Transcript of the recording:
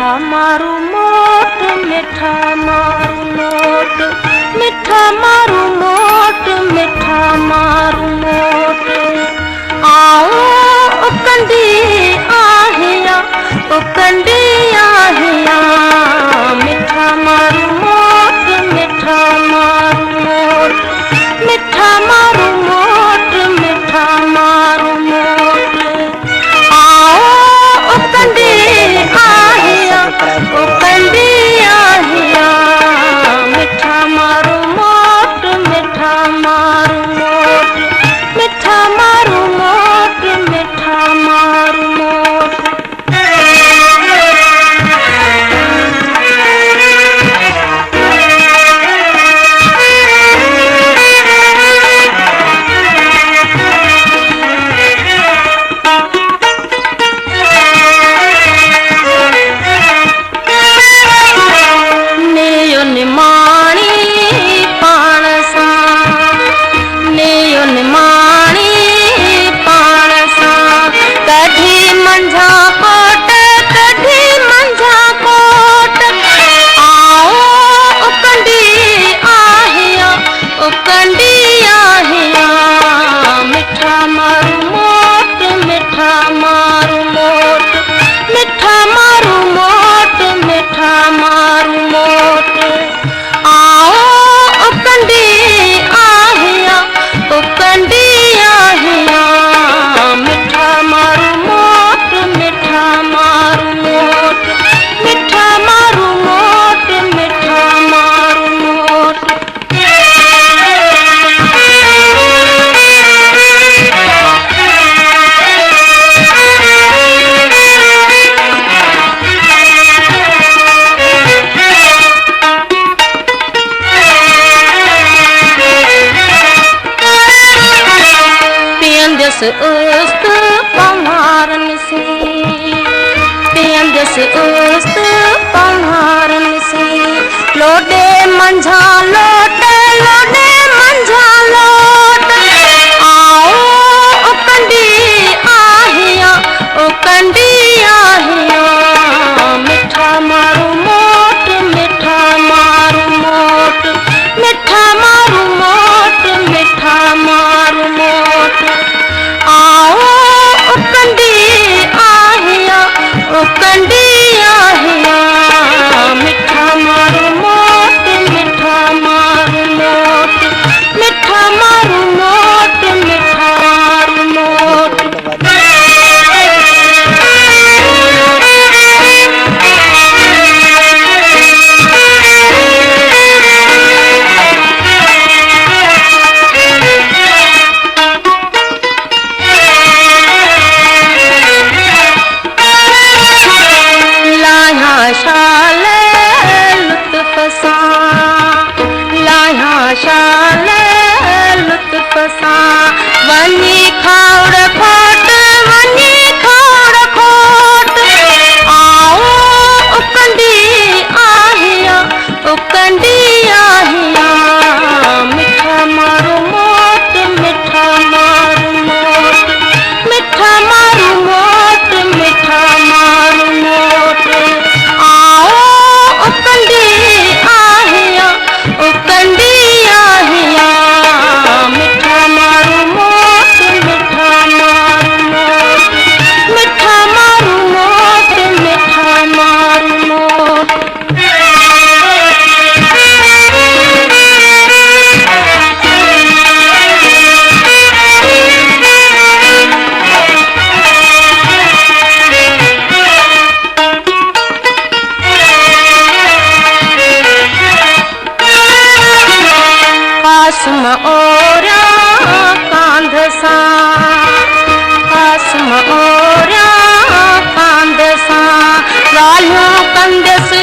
मिठा मारू मोट, मिठा मारू मोट, मिठा मारू मोट, मिठा मारू मोट। आओ ओ कंडी आहिया, ओ कंडी आहिया, मिठा मारू मोट, मिठा मारू मोट, मिठा मारू मोट, मिठा मारू मोट। आओ ओ कंडी आहिया, ओ कंडी आहिया, मिठा मारू मोट, मिठा मारू मोट, मिठा मारू मोट, मिठा मारू मोट। नेयो निमाणी पाण सां, नेयो निमाणी पाण सां, कढी मंझा कोट, कढी मंझा कोट। आओ ओ कंडी आहिया, ओ कंडी आहिया, मिठा मारू मोट, मिठा मारू मोट, मिठा मारू मोट, मिठा मारू मोट। आओ ओ कंडी आहिया, ओ कंडी आहिया, मिठा मारू मोट, मिठा मारू मोट, मिठा मारू मोट, मिठा मारू मोट। पियंदस उस्त पम्हारन से, पियंदस उस्त पम्हारन से, लोडे मंझा लोट, लोडे मंझा लोट। आओ ओ कंडी आहिया, ओ कंडी आहिया, मिठा मारू मोट, मिठा मारू मोट, मिठा मारू मोट, मिठा मारू मोट। आओ ओ कंडी आहिया, ओ कंडी आहिया, मिठा मारू मोट, मिठा मारू मोट, मिठा मारू मोट, मिठा मारू मोट। लाया शाल लुत्फ सां, लाया शाल लुत्फ सां, वनी खाउड़ खोट, वनी खाउड़ खोट। आओ ओ कंडी आहिया, ओ कंडी आहिया, मिठा मारू मोट, मिठा मारू मोट, मिठा मारू मोट, मिठा मारू मोट। आओ ओ कंडी आहिया, ओ कंडी आहिया, मिठा मारू मोट, मिठा मारू मोट, मिठा मारू मोट, मिठा मारू मोट। कासम ओरा कांध सां, कासम ओरा कांध सां, ॻाल्हियूं कंदसि